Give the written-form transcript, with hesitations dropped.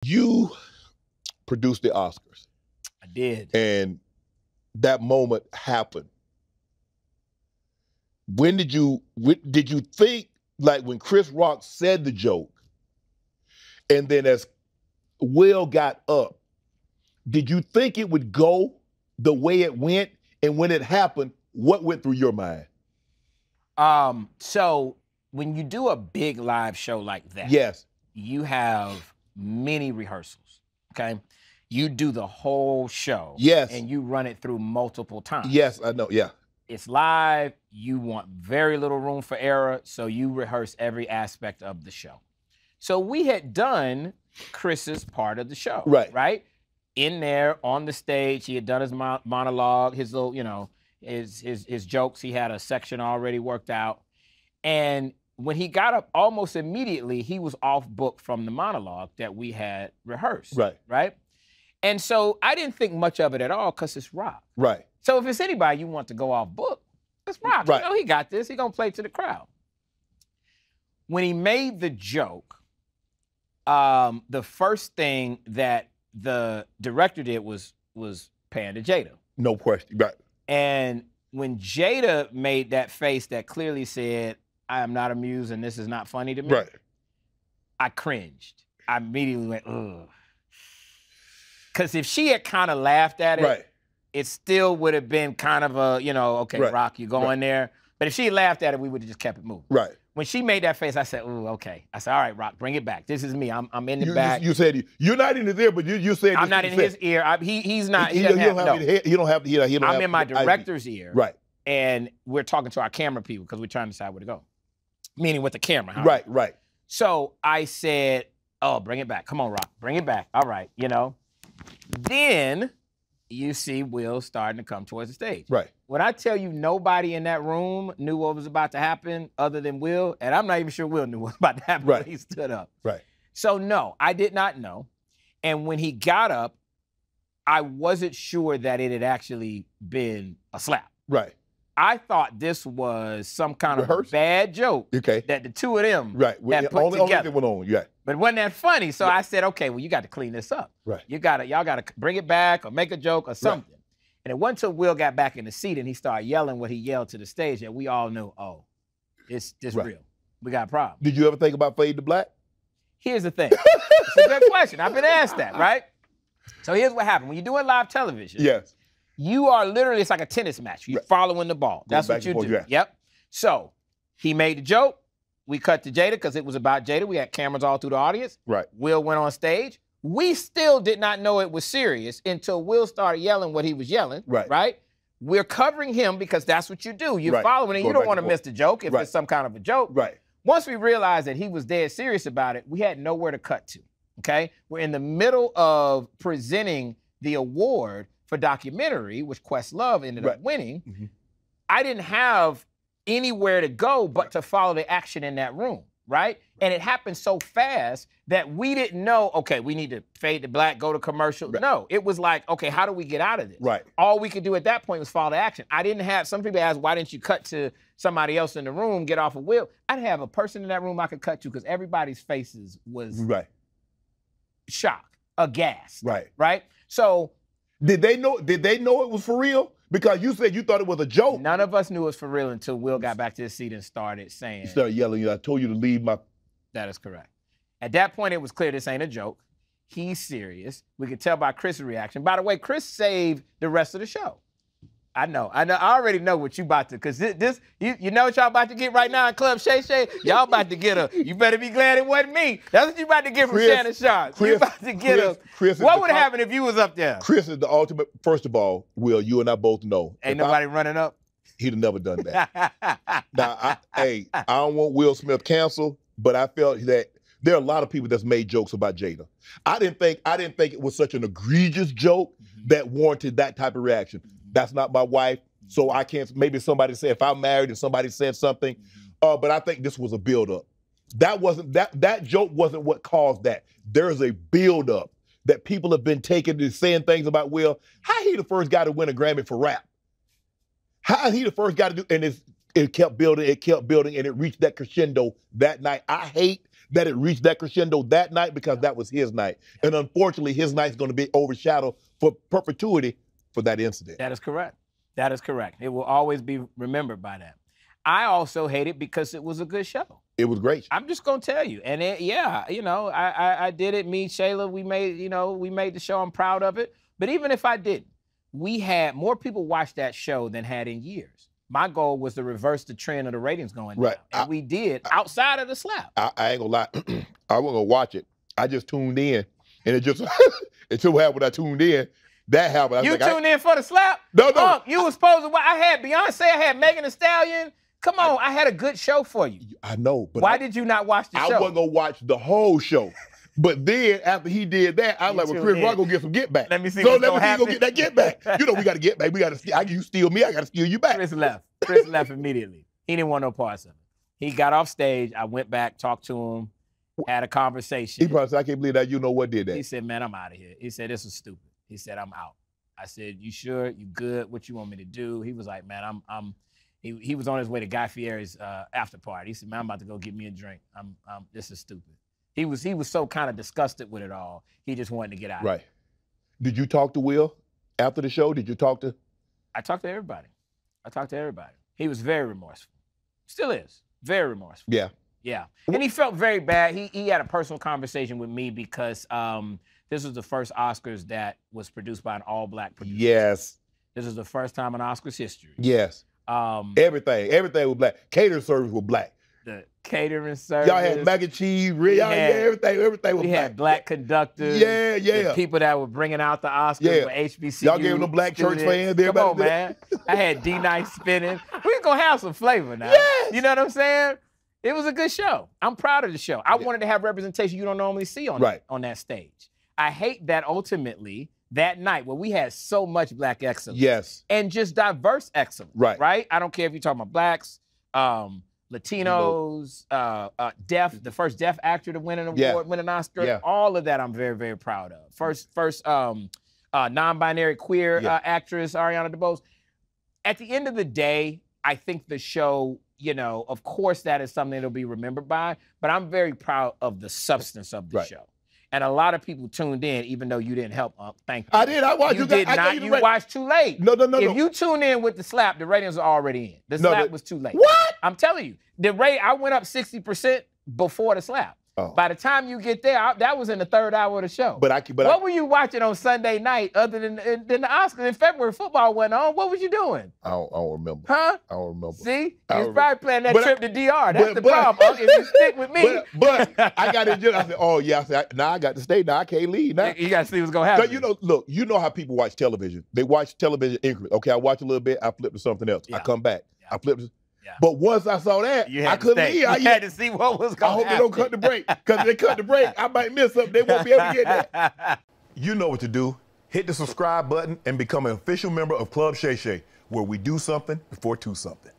You produced the Oscars. I did. And that moment happened. When did you think, like when Chris Rock said the joke, and then as Will got up, did you think it would go the way it went? And when it happened, what went through your mind? So when you do a big live show like that, yes, you have many rehearsals, okay? You do the whole show. Yes. And you run it through multiple times. Yes, I know, yeah. It's live, you want very little room for error, so you rehearse every aspect of the show. So we had done Chris's part of the show, right? In there, on the stage, he had done his monologue, his little, you know, his jokes. He had a section already worked out. And when he got up, almost immediately, he was off book from the monologue that we had rehearsed, right? And so I didn't think much of it at all because it's Rock. Right. So if it's anybody you want to go off book, it's Rock. Right. You know, he got this. He gonna play to the crowd. When he made the joke, the first thing that the director did was pan to Jada. No question, right. And when Jada made that face that clearly said, I am not amused and this is not funny to me, I cringed. I immediately went, ugh. Because if she had kind of laughed at it, it still would have been kind of a, you know, okay, Rock, you going there. But if she had laughed at it, we would have just kept it moving. Right. When she made that face, I said, ooh, okay. I said, all right, Rock, bring it back. This is me. I'm in the back. You said, you're not in his ear, but you said. I'm not in his ear. He's not. He don't have. I'm in my director's ear. Right. And we're talking to our camera people because we're trying to decide where to go. Meaning with the camera. Huh? Right. So I said, oh, bring it back. Come on, Rock. Bring it back. All right, you know. Then you see Will starting to come towards the stage. Right. When I tell you nobody in that room knew what was about to happen other than Will, and I'm not even sure Will knew what was about to happen when he stood up. Right. So no, I did not know. And when he got up, I wasn't sure that it had actually been a slap. Right. I thought this was some kind of bad joke that the two of them had put together. Went on. But it wasn't that funny, so I said, okay, well, you got to clean this up. Right. Y'all got to bring it back or make a joke or something. And it wasn't until Will got back in the seat and he started yelling what he yelled to the stage that we all knew, oh, it's real. We got a problem. Did you ever think about fade to black? Here's the thing. It's a good question. I've been asked that, right? So here's what happened. When you're doing live television, you are literally, it's like a tennis match. You're following the ball. That's what you do. Yep. So he made the joke. We cut to Jada because it was about Jada. We had cameras all through the audience. Right. Will went on stage. We still did not know it was serious until Will started yelling what he was yelling. Right. We're covering him because that's what you do. You're following it. You don't want to miss the joke if it's some kind of a joke. Right. Once we realized that he was dead serious about it, we had nowhere to cut to. Okay. We're in the middle of presenting the award for documentary, which Questlove ended up winning. I didn't have anywhere to go but to follow the action in that room, right? And it happened so fast that we didn't know, okay, we need to fade to black, go to commercial. No, it was like, okay, how do we get out of this? All we could do at that point was follow the action. I didn't have, some people ask, why didn't you cut to somebody else in the room, get off of Will? I didn't have a person in that room I could cut to because everybody's faces was shocked, aghast. Right? So, Did they know it was for real? Because you said you thought it was a joke. None of us knew it was for real until Will got back to his seat and started saying. You started yelling, I told you to leave my... That is correct. At that point, it was clear this ain't a joke. He's serious. We could tell by Chris's reaction. By the way, Chris saved the rest of the show. I know. I already know what you about to, because you know what y'all about to get right now in Club Shay Shay? Y'all about to get you better be glad it wasn't me. That's what you about to get from Shannon Sharpe. You about to get what would happen if you was up there? Chris is the ultimate, first of all, Will, you and I both know. Ain't nobody running up? He'd have never done that. Now, I don't want Will Smith canceled, but I felt that there are a lot of people that's made jokes about Jada. I didn't think it was such an egregious joke that warranted that type of reaction. That's not my wife, so I can't, maybe somebody said, if I'm married and somebody said something, but I think this was a buildup. That joke wasn't what caused that. There's a buildup that people have been taking to saying things about Will. How he the first guy to win a Grammy for rap? How he the first guy to do, and it kept building, and it reached that crescendo that night. I hate that it reached that crescendo that night because that was his night. And unfortunately, his night's going to be overshadowed for perpetuity for that incident. That is correct. That is correct. It will always be remembered by that. I also hate it because it was a good show. It was great. I'm just gonna tell you, and I did it. Me, Shayla, we made the show. I'm proud of it. But even if I didn't, we had more people watch that show than had in years. My goal was to reverse the trend of the ratings going down, and we did outside of the slap. I ain't gonna lie, I wasn't gonna watch it. I just tuned in, and it just it so happened I tuned in. That happened. You tuned in for the slap? No. You was supposed to. I had Beyonce. I had Megan Thee Stallion. Come on, I had a good show for you. I know, but why did you not watch the show? I wasn't gonna watch the whole show. But then after he did that, I was like, well, Chris Rock gonna get some get back. Let me see what's gonna happen. Go get that get back. You know, we gotta get back. You steal me, I gotta steal you back. Chris left. Chris left immediately. He didn't want no parts of it. He got off stage. I went back, talked to him, had a conversation. He probably said, I can't believe that you know what did that. He said, man, I'm out of here. He said, this is stupid. He said, I'm out. I said, you sure? You good? What you want me to do? He was like, man, he was on his way to Guy Fieri's after party. He said, man, I'm about to go get me a drink. This is stupid. He was so kind of disgusted with it all. He just wanted to get out. Right. Did you talk to Will after the show? Did you talk to? I talked to everybody. He was very remorseful. Still is. Very remorseful. Yeah. Yeah. And he felt very bad. He had a personal conversation with me because this was the first Oscars that was produced by an all-black producer. Yes. This is the first time in Oscars history. Yes. Everything was black. Catering service was black. The catering service. Y'all had mac and cheese, everything was black. We had black conductors. Yeah. The people that were bringing out the Oscars for HBCU. Y'all gave them the black church fans. Come on, man. I had D-Nice spinning. We're going to have some flavor now. Yes. You know what I'm saying? It was a good show. I'm proud of the show. I wanted to have representation you don't normally see on that stage. I hate that ultimately that night where we had so much black excellence. Yes. And just diverse excellence. Right? I don't care if you're talking about blacks, Latinos, deaf, the first deaf actor to win an award, win an Oscar. Yeah. All of that I'm very, very proud of. First non-binary queer actress, Ariana DeBose. At the end of the day, I think the show, of course that is something that'll be remembered by, but I'm very proud of the substance of the show. And a lot of people tuned in, even though you didn't help. Thank you. I did. I watched. You did not. You watched too late. No. If you tune in with the slap, the ratings are already in. The slap was too late. What? I'm telling you, I went up 60% before the slap. Oh. By the time you get there, that was in the third hour of the show. What were you watching on Sunday night other than the Oscars? In February, football went on. What was you doing? I don't remember. Huh? I don't remember. See? You was probably playing that trip to DR. That's the problem. If you stick with me. But I got it. I said, oh, yeah. I said, now I got to stay. Now I can't leave now. You got to see what's going to happen. So, look, you know how people watch television. They watch television increments. Okay, I watch a little bit. I flip to something else. I come back. I flip to... But once I saw that, I couldn't leave. You had to see what was going on. I hope they don't cut the break. Because if they cut the break, I might miss something. They won't be able to get that. You know what to do. Hit the subscribe button and become an official member of Club Shay Shay, where we do something before two something.